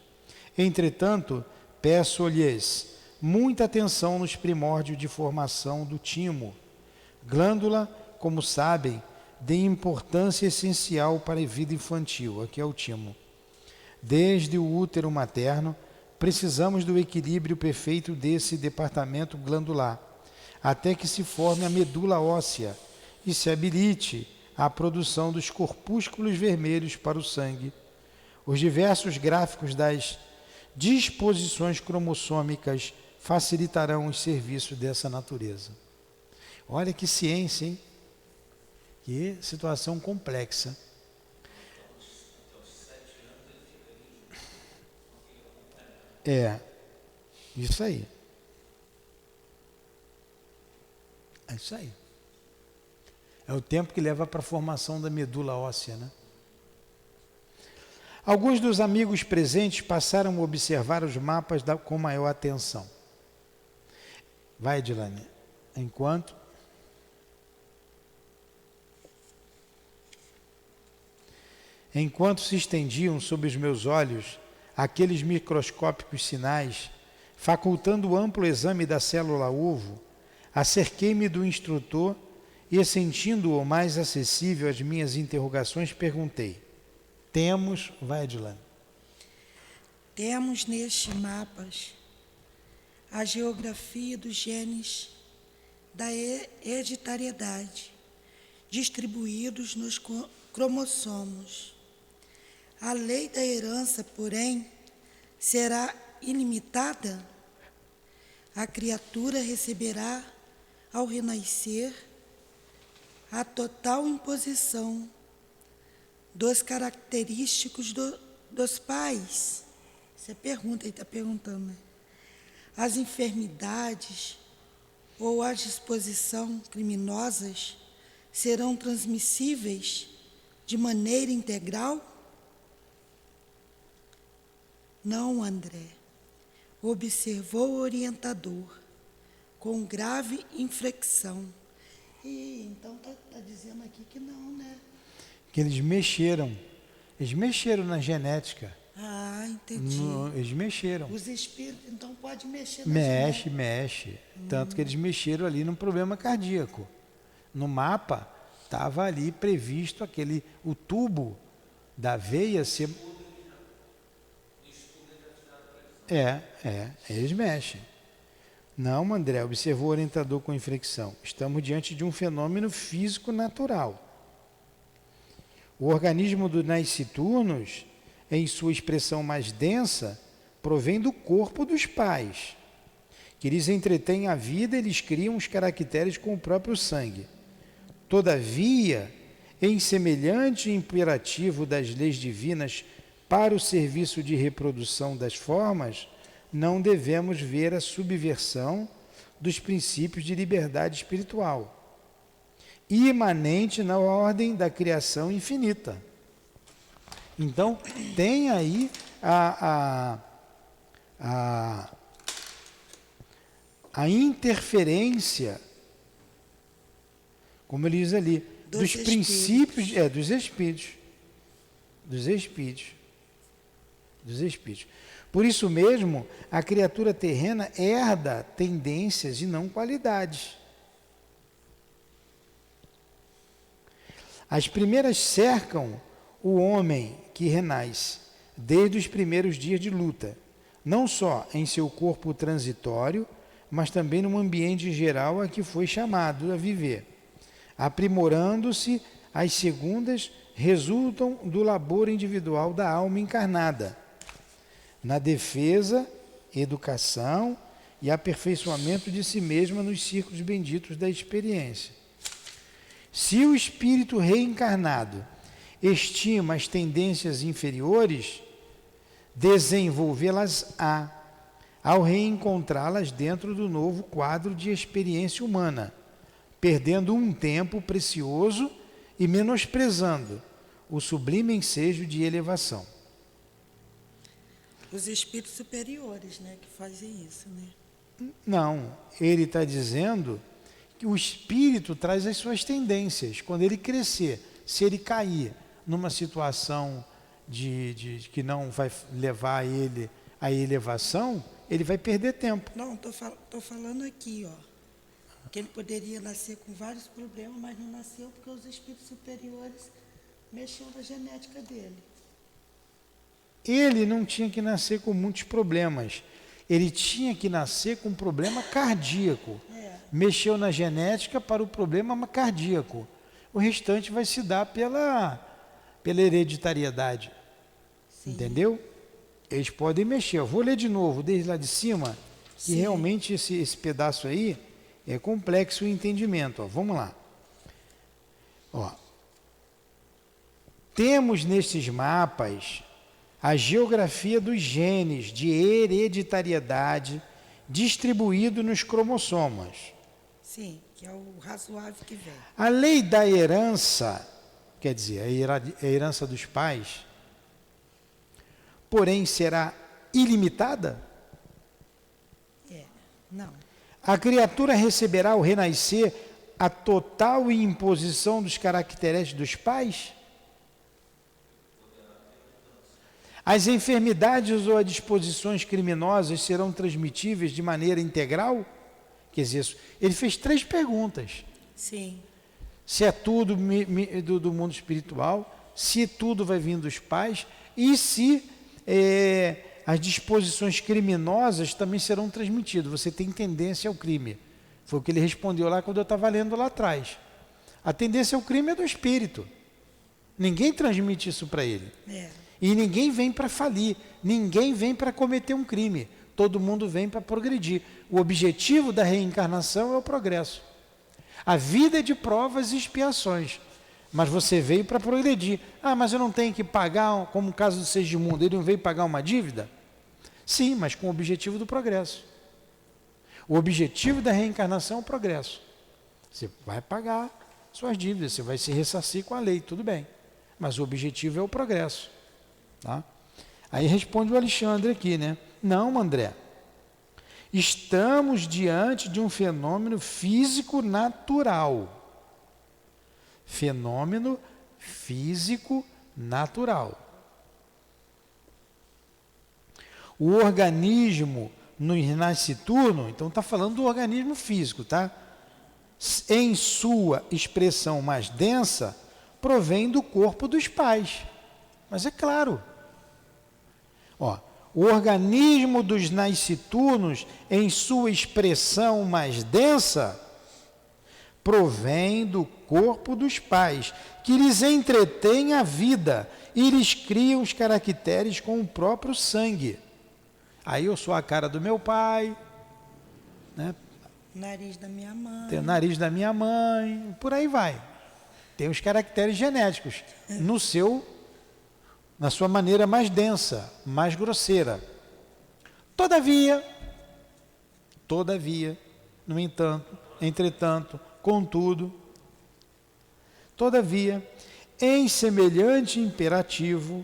Entretanto, peço-lhes muita atenção nos primórdios de formação do timo, glândula, como sabem, de importância essencial para a vida infantil. Aqui é o timo. Desde o útero materno, precisamos do equilíbrio perfeito desse departamento glandular, até que se forme a medula óssea e se habilite à produção dos corpúsculos vermelhos para o sangue. Os diversos gráficos das disposições cromossômicas facilitarão os serviços dessa natureza. Olha que ciência, hein? Que situação complexa. Isso aí. É isso aí. É o tempo que leva para a formação da medula óssea, né? Alguns dos amigos presentes passaram a observar os mapas com maior atenção. Vai, Edilane. Enquanto se estendiam sob os meus olhos aqueles microscópicos sinais, facultando o amplo exame da célula-ovo, acerquei-me do instrutor e, sentindo-o mais acessível às minhas interrogações, perguntei: vai, Adilane. Temos nestes mapas a geografia dos genes da hereditariedade, distribuídos nos cromossomos. A lei da herança, porém, será ilimitada? A criatura receberá, ao renascer, a total imposição dos característicos dos pais? Você pergunta, ele está perguntando, né? As enfermidades ou a disposição criminosas serão transmissíveis de maneira integral? Não, André, observou o orientador, com grave inflexão. Então está dizendo aqui que não, né? Que eles mexeram na genética. Ah, entendi. Eles mexeram. Os espíritos, então, pode mexer na genética. Mexe. Tanto que eles mexeram ali num problema cardíaco. No mapa, estava ali previsto o tubo da veia ser... eles mexem. Não, André, observou o orientador com inflexão. Estamos diante de um fenômeno físico natural. O organismo dos nasciturnos, em sua expressão mais densa, provém do corpo dos pais, que lhes entretêm a vida e lhes criam os caracteres com o próprio sangue. Todavia, em semelhante imperativo das leis divinas para o serviço de reprodução das formas, não devemos ver a subversão dos princípios de liberdade espiritual, imanente na ordem da criação infinita. Então, tem aí a interferência, como ele diz ali, dos princípios, dos espíritos. Por isso mesmo, a criatura terrena herda tendências e não qualidades. As primeiras cercam o homem que renasce, desde os primeiros dias de luta, não só em seu corpo transitório, mas também no ambiente geral a que foi chamado a viver. Aprimorando-se, as segundas resultam do labor individual da alma encarnada, na defesa, educação e aperfeiçoamento de si mesma nos círculos benditos da experiência. Se o espírito reencarnado estima as tendências inferiores, desenvolvê-las-á, ao reencontrá-las dentro do novo quadro de experiência humana, perdendo um tempo precioso e menosprezando o sublime ensejo de elevação. Os espíritos superiores, né, que fazem isso, né? Não, ele está dizendo que o espírito traz as suas tendências. Quando ele crescer, se ele cair numa situação de que não vai levar ele à elevação, ele vai perder tempo. Não, estou falando aqui, ó, que ele poderia nascer com vários problemas, mas não nasceu porque os espíritos superiores mexeram na genética dele. Ele não tinha que nascer com muitos problemas. Ele tinha que nascer com um problema cardíaco. Mexeu na genética para o problema cardíaco. O restante vai se dar pela hereditariedade. Sim. Entendeu? Eles podem mexer. Eu vou ler de novo, desde lá de cima, que realmente esse pedaço aí é complexo o entendimento. Ó, vamos lá. Ó. Temos nesses mapas a geografia dos genes de hereditariedade distribuído nos cromossomos. Sim, que é o razoável que vem. A lei da herança, quer dizer, a herança dos pais, porém será ilimitada? Não. A criatura receberá ao renascer a total imposição dos caracteres dos pais? As enfermidades ou as disposições criminosas serão transmitíveis de maneira integral? Quer dizer, ele fez 3 perguntas. Sim. Se é tudo do mundo espiritual, se tudo vai vir dos pais e se as disposições criminosas também serão transmitidas. Você tem tendência ao crime. Foi o que ele respondeu lá quando eu estava lendo lá atrás. A tendência ao crime é do espírito. Ninguém transmite isso para ele. E ninguém vem para falir. Ninguém vem para cometer um crime. Todo mundo vem para progredir. O objetivo da reencarnação é o progresso. A vida é de provas e expiações. Mas você veio para progredir. Ah, mas eu não tenho que pagar, como o caso do Segismundo, ele não veio pagar uma dívida? Sim, mas com o objetivo do progresso. O objetivo da reencarnação é o progresso. Você vai pagar suas dívidas, você vai se ressarcir com a lei, tudo bem. Mas o objetivo é o progresso. Tá? Aí responde o Alexandre aqui, né? Não, André. Estamos diante de um fenômeno físico natural. Fenômeno físico natural. O organismo no nasciturno, então está falando do organismo físico, tá? Em sua expressão mais densa, provém do corpo dos pais. Mas é claro. Ó, o organismo dos nasciturnos, em sua expressão mais densa, provém do corpo dos pais, que lhes entretém a vida e lhes criam os caracteres com o próprio sangue. Aí eu sou a cara do meu pai, né? Nariz da minha mãe. Tem o nariz da minha mãe, por aí vai. Tem os caracteres genéticos na sua maneira mais densa, mais grosseira. Todavia, no entanto, entretanto, contudo, todavia, em semelhante imperativo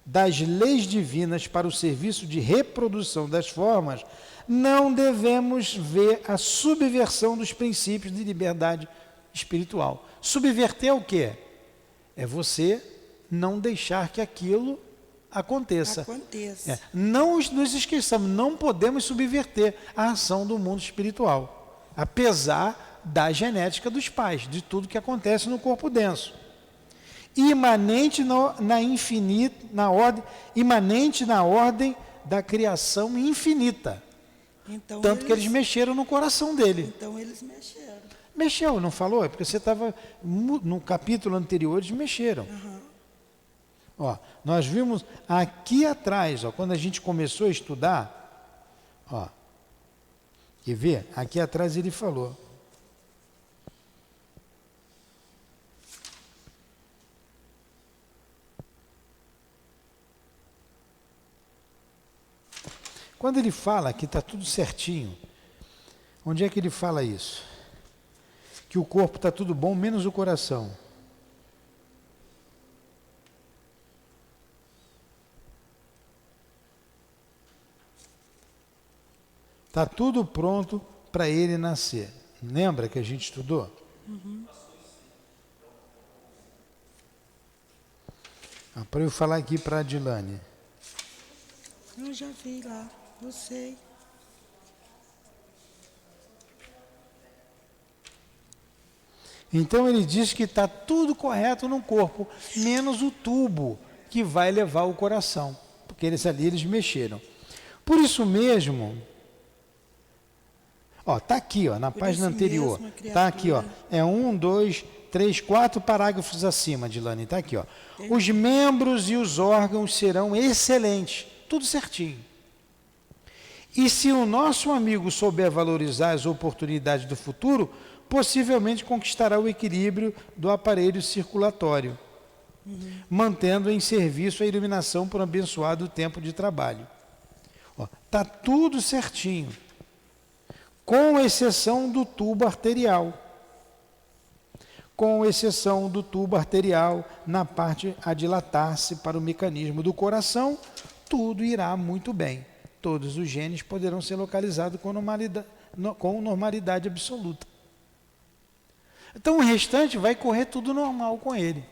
das leis divinas para o serviço de reprodução das formas, não devemos ver a subversão dos princípios de liberdade espiritual. Subverter é o quê? É você não deixar que aquilo aconteça. Não nos esqueçamos, não podemos subverter a ação do mundo espiritual, apesar da genética dos pais, de tudo que acontece no corpo denso. Imanente na ordem da criação infinita. Então, tanto que eles mexeram no coração dele. Então eles mexeram. Mexeu, não falou? É porque você estava no capítulo anterior, eles mexeram. Ó, nós vimos aqui atrás, ó, quando a gente começou a estudar, ó, quer ver? Aqui atrás ele falou. Quando ele fala que está tudo certinho, onde é que ele fala isso? Que o corpo está tudo bom, menos o coração. Está tudo pronto para ele nascer. Lembra que a gente estudou? Para eu falar aqui para a Adilane. Eu já vi lá, eu sei. Então ele diz que está tudo correto no corpo, menos o tubo que vai levar o coração. Porque eles mexeram. Por isso mesmo, ó, está aqui, ó, na página anterior. Está aqui, ó. É 1, 2, 3, 4 parágrafos acima, Dilane. Está aqui, ó. Os membros e os órgãos serão excelentes. Tudo certinho. E se o nosso amigo souber valorizar as oportunidades do futuro, possivelmente conquistará o equilíbrio do aparelho circulatório, mantendo em serviço a iluminação por um abençoado tempo de trabalho. Está tudo certinho, com exceção do tubo arterial. Com exceção do tubo arterial, na parte a dilatar-se para o mecanismo do coração, tudo irá muito bem. Todos os genes poderão ser localizados com com normalidade absoluta. Então o restante vai correr tudo normal com ele.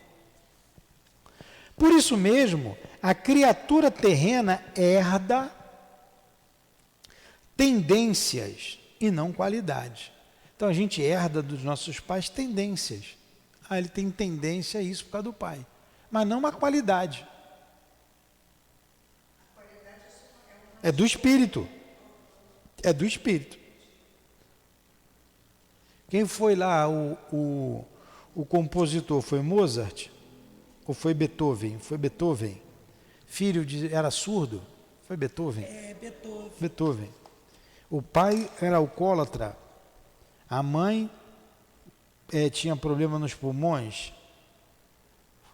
Por isso mesmo, a criatura terrena herda tendências e não qualidades. Então a gente herda dos nossos pais tendências. Ah, ele tem tendência a isso por causa do pai, mas não uma qualidade. É do espírito. É do espírito. Quem foi lá o compositor? Foi Mozart? Ou foi Beethoven? Foi Beethoven. Era surdo? Foi Beethoven? É, Beethoven. Beethoven. O pai era alcoólatra. A mãe tinha problema nos pulmões.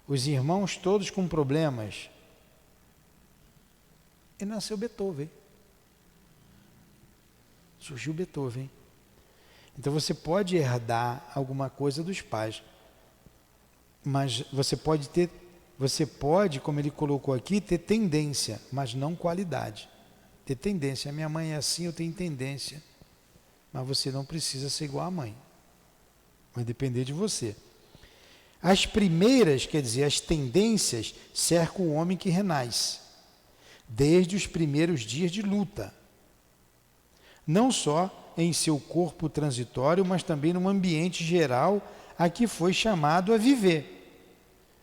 Os irmãos todos com problemas. E nasceu Beethoven. Surgiu Beethoven. Então você pode herdar alguma coisa dos pais, mas você pode, como ele colocou aqui, ter tendência, mas não qualidade. Ter tendência. A minha mãe é assim, eu tenho tendência. Mas você não precisa ser igual à mãe. Vai depender de você. As primeiras, quer dizer, as tendências, cercam o homem que renasce, desde os primeiros dias de luta. Não só em seu corpo transitório, mas também no ambiente geral a que foi chamado a viver.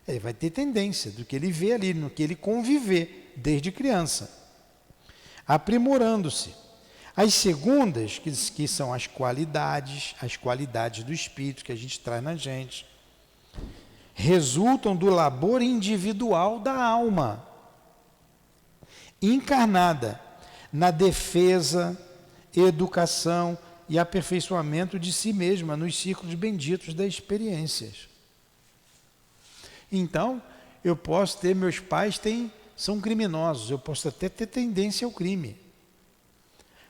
Ele vai ter tendência do que ele vê ali, no que ele conviver desde criança, aprimorando-se. As segundas, que são as qualidades do espírito que a gente traz na gente, resultam do labor individual da alma, encarnada na defesa, educação e aperfeiçoamento de si mesma nos círculos benditos das experiências. Então, eu posso ter, meus pais são criminosos, eu posso até ter tendência ao crime,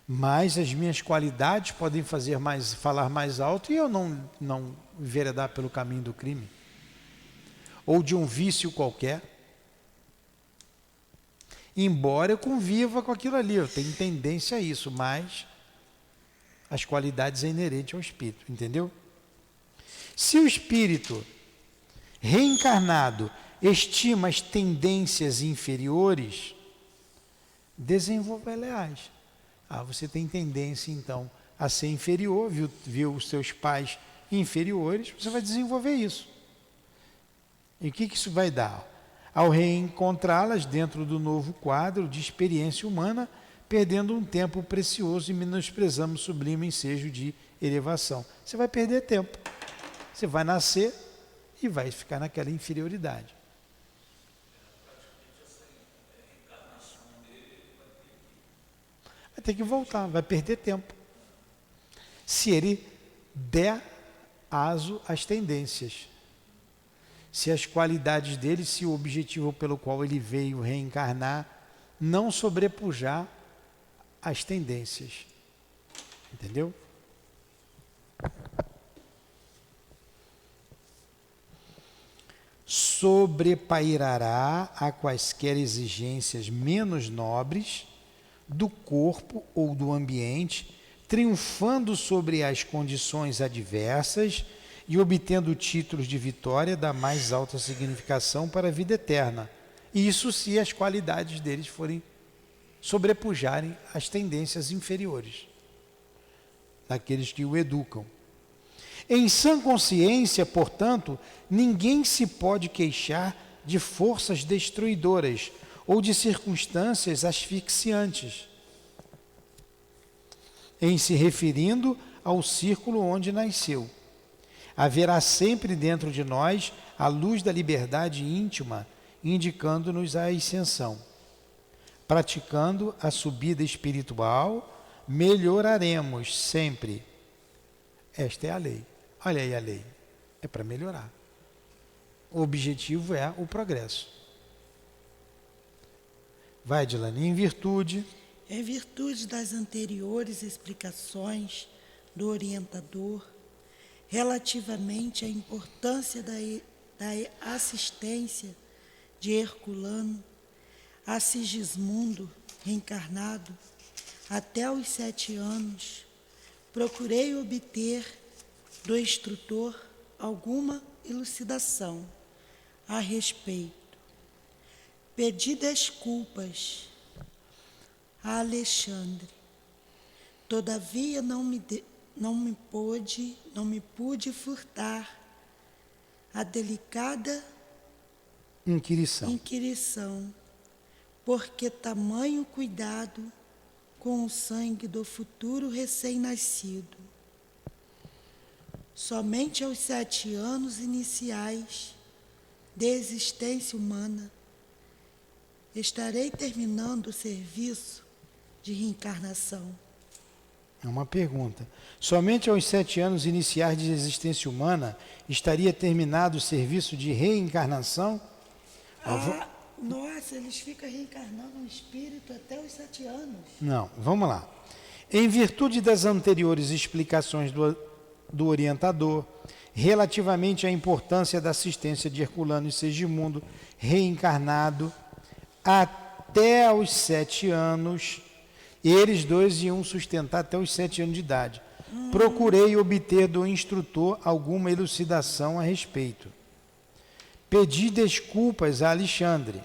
mas as minhas qualidades podem falar mais alto e eu não enveredar pelo caminho do crime, ou de um vício qualquer. Embora eu conviva com aquilo ali, eu tenho tendência a isso, mas as qualidades é inerente ao espírito, entendeu? Se o espírito reencarnado estima as tendências inferiores, desenvolve-as. Você tem tendência então a ser inferior, viu os seus pais inferiores, você vai desenvolver isso. E o que isso vai dar? Ao reencontrá-las dentro do novo quadro de experiência humana, perdendo um tempo precioso e menosprezando o sublime ensejo de elevação. Você vai perder tempo. Você vai nascer e vai ficar naquela inferioridade. Vai ter que voltar, vai perder tempo. Se ele der aso às tendências. Se as qualidades dele, se o objetivo pelo qual ele veio reencarnar não sobrepujar as tendências. Entendeu? Sobrepairará a quaisquer exigências menos nobres do corpo ou do ambiente, triunfando sobre as condições adversas e obtendo títulos de vitória da mais alta significação para a vida eterna. Isso se as qualidades deles forem sobrepujarem as tendências inferiores daqueles que o educam. Em sã consciência, portanto, ninguém se pode queixar de forças destruidoras ou de circunstâncias asfixiantes, em se referindo ao círculo onde nasceu. Haverá sempre dentro de nós a luz da liberdade íntima, indicando-nos a ascensão. Praticando a subida espiritual, melhoraremos sempre. Esta é a lei. Olha aí a lei. É para melhorar. O objetivo é o progresso. Vai, Dilane, em virtude das anteriores explicações do orientador relativamente à importância da assistência de Herculano a Sigismundo reencarnado até os 7 anos, procurei obter do instrutor alguma elucidação a respeito. Pedi desculpas a Alexandre. Todavia não me pude furtar a delicada inquirição, porque tamanho cuidado com o sangue do futuro recém-nascido. Somente aos 7 anos iniciais de existência humana estarei terminando o serviço de reencarnação. É uma pergunta. Somente aos 7 anos iniciais de existência humana estaria terminado o serviço de reencarnação? Nossa, eles ficam reencarnando um espírito até os 7 anos. Não, vamos lá. Em virtude das anteriores explicações do orientador, relativamente à importância da assistência de Herculano e Segismundo reencarnado até aos 7 anos, eles dois iam sustentar até os 7 anos de idade. Procurei obter do instrutor alguma elucidação a respeito. Pedi desculpas a Alexandre.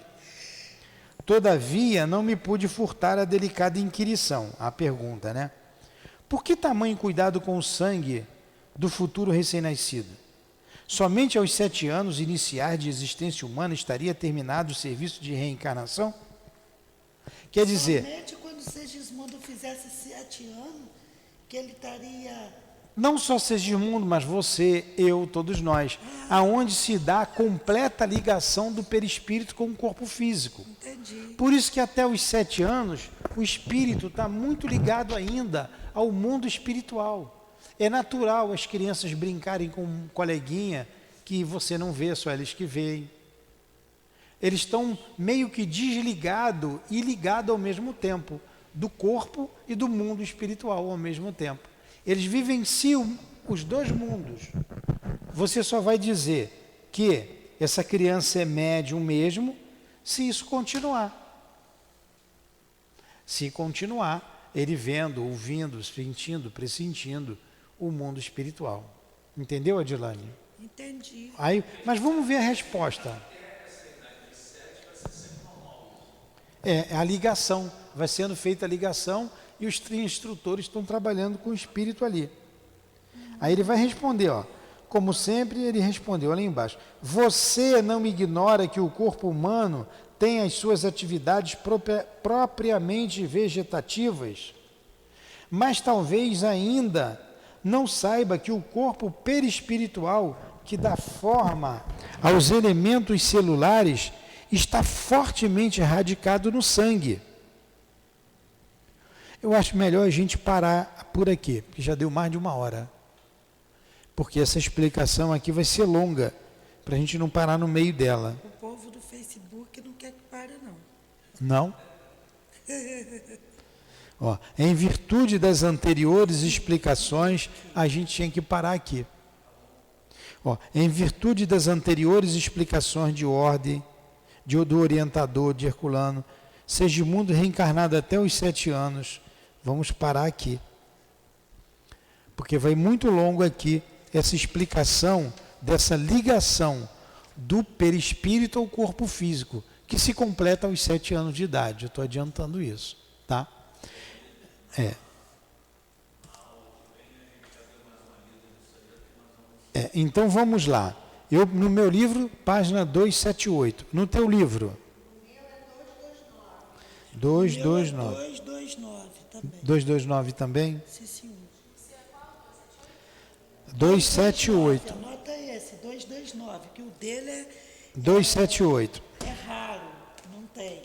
Todavia, não me pude furtar a delicada inquirição. A pergunta, né? Por que tamanho cuidado com o sangue do futuro recém-nascido? Somente aos 7 anos iniciais de existência humana estaria terminado o serviço de reencarnação? Quer dizer... Somente quando Segismundo fizesse 7 anos, que ele estaria... Não só Segismundo, mas você, eu, todos nós. Aonde se dá a completa ligação do perispírito com o corpo físico. Entendi. Por isso que até os 7 anos, o espírito está muito ligado ainda ao mundo espiritual. É natural as crianças brincarem com um coleguinha que você não vê, só eles que veem. Eles estão meio que desligados e ligados ao mesmo tempo, do corpo e do mundo espiritual ao mesmo tempo. Eles vivenciam os dois mundos. Você só vai dizer que essa criança é médium mesmo se isso continuar. Se continuar, ele vendo, ouvindo, sentindo, pressentindo o mundo espiritual. Entendeu, Adilane? Entendi. Aí, mas vamos ver a resposta. É a ligação. Vai sendo feita a ligação e os instrutores estão trabalhando com o espírito ali. Aí ele vai responder, ó. Como sempre, ele respondeu ali embaixo. Você não me ignora que o corpo humano tem as suas atividades propriamente vegetativas? Mas talvez ainda não saiba que o corpo perispiritual, que dá forma aos elementos celulares, está fortemente radicado no sangue. Eu acho melhor a gente parar por aqui, porque já deu mais de 1 hora. Porque essa explicação aqui vai ser longa, para a gente não parar no meio dela. O povo do Facebook não quer que pare, não. Não? Ó, em virtude das anteriores explicações, a gente tinha que parar aqui. Ó, em virtude das anteriores explicações de ordem, do orientador de Herculano, Segismundo reencarnado até os 7 anos, vamos parar aqui. Porque vai muito longo aqui essa explicação dessa ligação do perispírito ao corpo físico, que se completa aos 7 anos de idade. Eu estou adiantando isso, tá? Então vamos lá. No meu livro, página 278. No teu livro? O meu é 229. 229 também. 229 também? Sim, senhor. 278. Anota esse, 229, que o dele 278. é raro, não tem.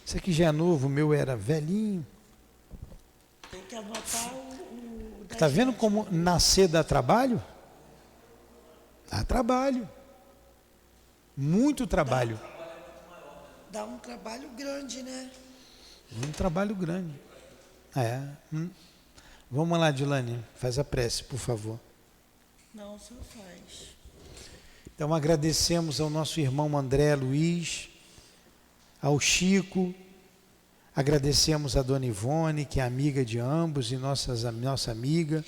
Isso aqui já é novo, o meu era velhinho. Tem que anotar o Está vendo como nascer dá trabalho? Dá trabalho. Muito trabalho. Dá um trabalho grande, né? Um trabalho grande. Vamos lá, Dilane, faz a prece, por favor. Não, o senhor faz. Então agradecemos ao nosso irmão André Luiz, ao Chico, Agradecemos a Dona Ivone, que é amiga de ambos e nossa amiga.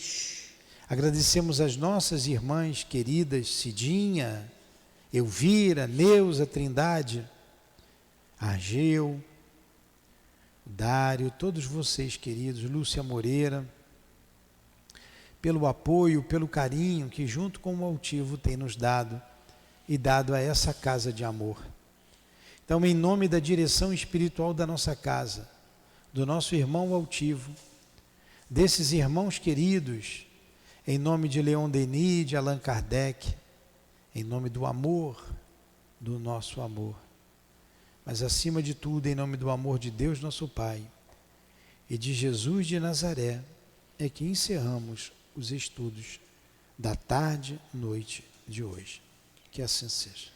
Agradecemos as nossas irmãs queridas, Cidinha, Elvira, Neuza, Trindade, Argeu, Dário, todos vocês queridos, Lúcia Moreira, pelo apoio, pelo carinho que junto com o Altivo tem nos dado e dado a essa casa de amor. Então, em nome da direção espiritual da nossa casa, do nosso irmão Altivo, desses irmãos queridos, em nome de Leon Denis, de Allan Kardec, em nome do amor, do nosso amor, mas acima de tudo, em nome do amor de Deus nosso Pai e de Jesus de Nazaré, é que encerramos os estudos da tarde, noite de hoje. Que assim seja.